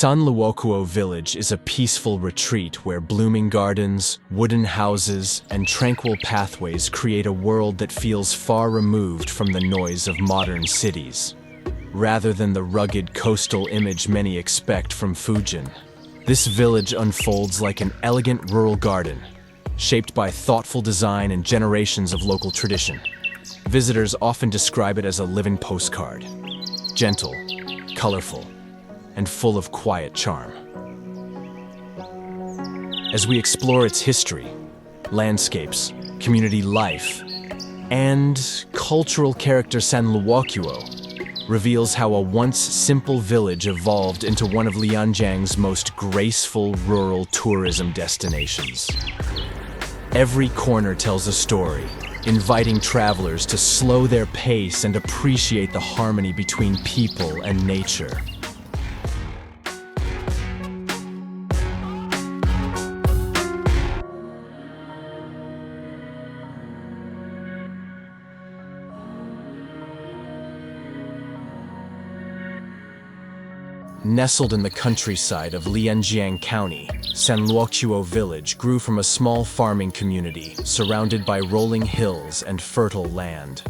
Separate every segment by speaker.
Speaker 1: Sanluokuo village is a peaceful retreat where blooming gardens, wooden houses, and tranquil pathways create a world that feels far removed from the noise of modern cities. Rather than the rugged coastal image many expect from Fujian, this village unfolds like an elegant rural garden, shaped by thoughtful design and generations of local tradition. Visitors often describe it as a living postcard, gentle, colorful, and full of quiet charm. As we explore its history, landscapes, community life, and cultural character, Sanluokuo reveals how a once simple village evolved into one of Lianjiang's most graceful rural tourism destinations. Every corner tells a story, inviting travelers to slow their pace and appreciate the harmony between people and nature. Nestled in the countryside of Lianjiang County, Sanluokuo village grew from a small farming community surrounded by rolling hills and fertile land.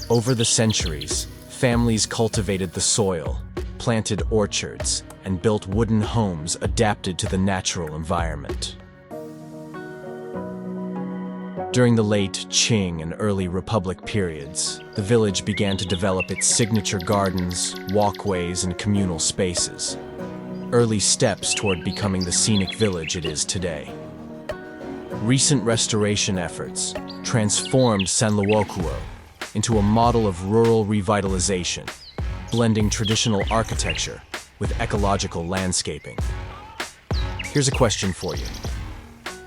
Speaker 1: Over the centuries, families cultivated the soil, planted orchards, and built wooden homes adapted to the natural environment. During the late Qing and early Republic periods, the village began to develop its signature gardens, walkways, and communal spaces. Early steps toward becoming the scenic village it is today. Recent restoration efforts transformed Sanluokuo into a model of rural revitalization, blending traditional architecture with ecological landscaping. Here's a question for you.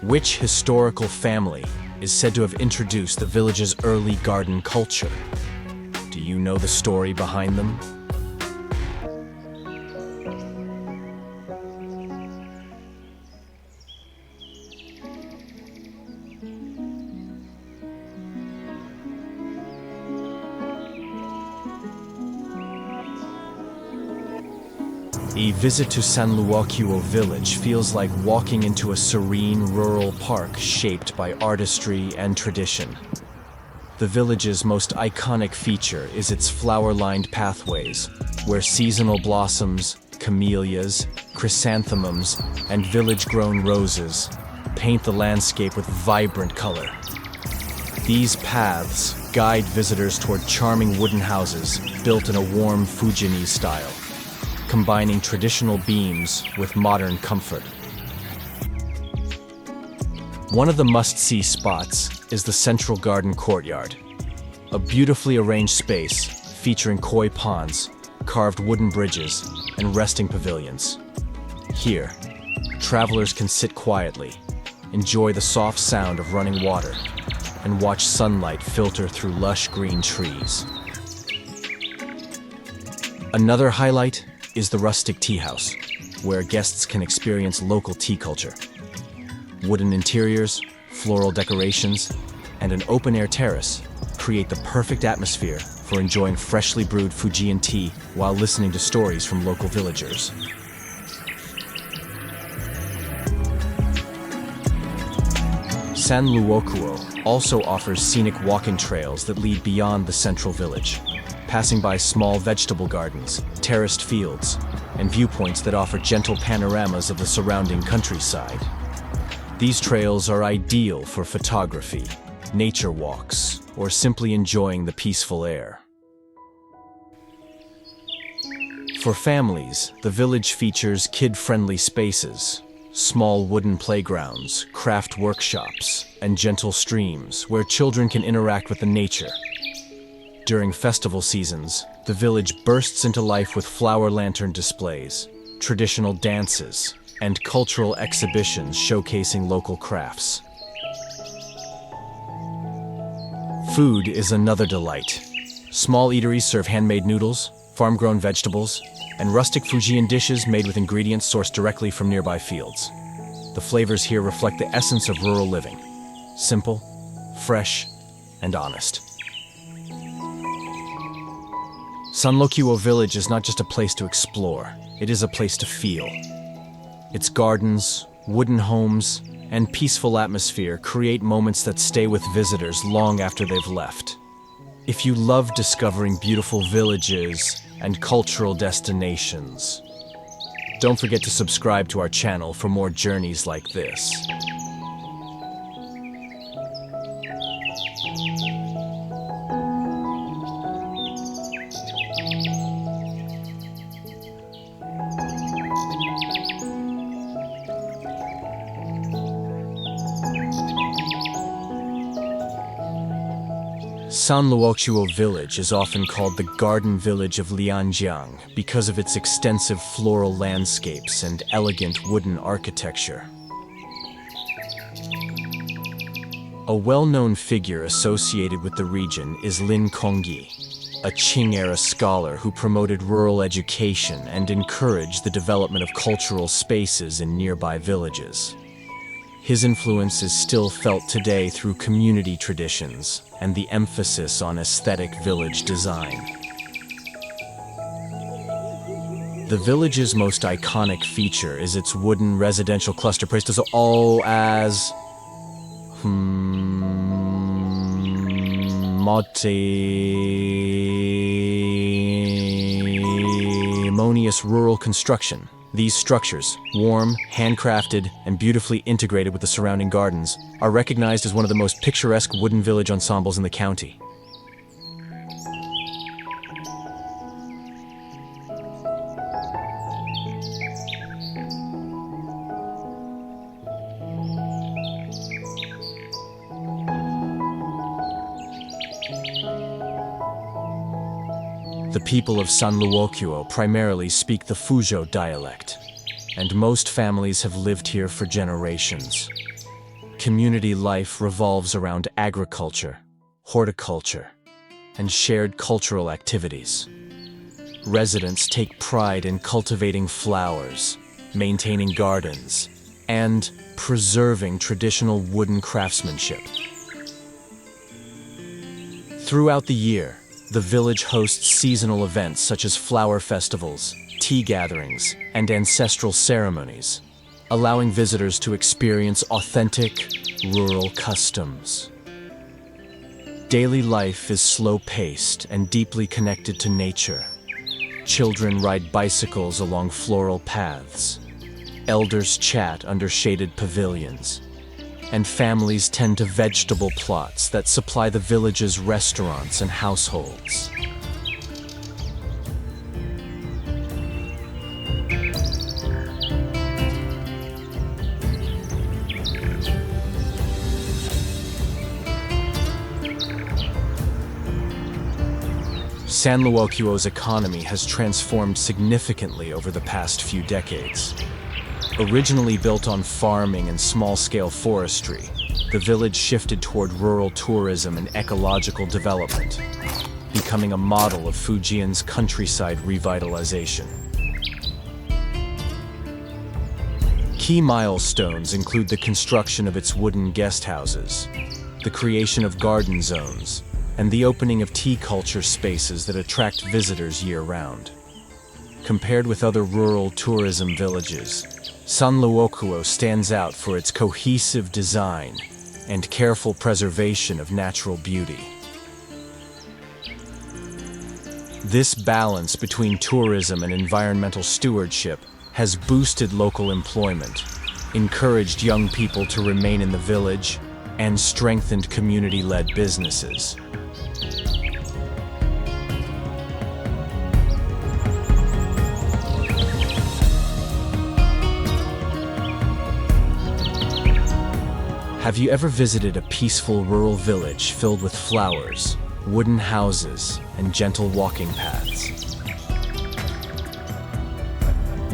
Speaker 1: Which historical family is said to have introduced the village's early garden culture? Do you know the story behind them? A visit to Sanluokuo village feels like walking into a serene rural park shaped by artistry and tradition. The village's most iconic feature is its flower-lined pathways, where seasonal blossoms, camellias, chrysanthemums, and village-grown roses paint the landscape with vibrant color. These paths guide visitors toward charming wooden houses built in a warm Fujianese style, combining traditional beams with modern comfort. One of the must-see spots is the central garden courtyard, a beautifully arranged space featuring koi ponds, carved wooden bridges, and resting pavilions. Here, travelers can sit quietly, enjoy the soft sound of running water, and watch sunlight filter through lush green trees. Another highlight is the rustic tea house, where guests can experience local tea culture. Wooden interiors, floral decorations, and an open-air terrace create the perfect atmosphere for enjoying freshly brewed Fujian tea while listening to stories from local villagers. Sanluokuo also offers scenic walking trails that lead beyond the central village, passing by small vegetable gardens, terraced fields, and viewpoints that offer gentle panoramas of the surrounding countryside. These trails are ideal for photography, nature walks, or simply enjoying the peaceful air. For families, the village features kid-friendly spaces, small wooden playgrounds, craft workshops, and gentle streams where children can interact with the nature. During festival seasons, the village bursts into life with flower lantern displays, traditional dances, and cultural exhibitions showcasing local crafts. Food is another delight. Small eateries serve handmade noodles, farm-grown vegetables, and rustic Fujian dishes made with ingredients sourced directly from nearby fields. The flavors here reflect the essence of rural living: simple, fresh, and honest. Sanluokuo village is not just a place to explore. it is a place to feel. Its gardens, wooden homes, and peaceful atmosphere create moments that stay with visitors long after they've left. If you love discovering beautiful villages and cultural destinations, don't forget to subscribe to our channel for more journeys like this. Sanluokuo village is often called the Garden Village of Lianjiang because of its extensive floral landscapes and elegant wooden architecture. A well-known figure associated with the region is Lin Kongyi, a Qing-era scholar who promoted rural education and encouraged the development of cultural spaces in nearby villages. His influence is still felt today through community traditions and the emphasis on aesthetic village design. The village's most iconic feature is its wooden residential cluster praised as harmonious rural construction. These structures, warm, handcrafted, and beautifully integrated with the surrounding gardens, are recognized as one of the most picturesque wooden village ensembles in the county. The people of Sanluokuo primarily speak the Fuzhou dialect, and most families have lived here for generations. Community life revolves around agriculture, horticulture, and shared cultural activities. Residents take pride in cultivating flowers, maintaining gardens, and preserving traditional wooden craftsmanship. Throughout the year, the village hosts seasonal events such as flower festivals, tea gatherings, and ancestral ceremonies, allowing visitors to experience authentic, rural customs. Daily life is slow-paced and deeply connected to nature. Children ride bicycles along floral paths. Elders chat under shaded pavilions. And families tend to vegetable plots that supply the village's restaurants and households. Sanluokuo's economy has transformed significantly over the past few decades. Originally built on farming and small-scale forestry, the village shifted toward rural tourism and ecological development, becoming a model of Fujian's countryside revitalization. Key milestones include the construction of its wooden guest houses, the creation of garden zones, and the opening of tea culture spaces that attract visitors year-round. Compared with other rural tourism villages, Sanluokuo stands out for its cohesive design and careful preservation of natural beauty. This balance between tourism and environmental stewardship has boosted local employment, encouraged young people to remain in the village, and strengthened community-led businesses. Have you ever visited a peaceful rural village filled with flowers, wooden houses, and gentle walking paths?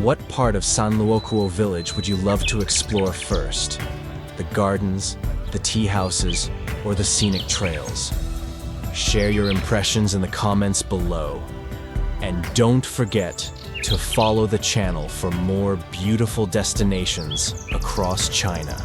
Speaker 1: What part of Sanluokuo village would you love to explore first? The gardens, the tea houses, or the scenic trails? Share your impressions in the comments below. And don't forget to follow the channel for more beautiful destinations across China.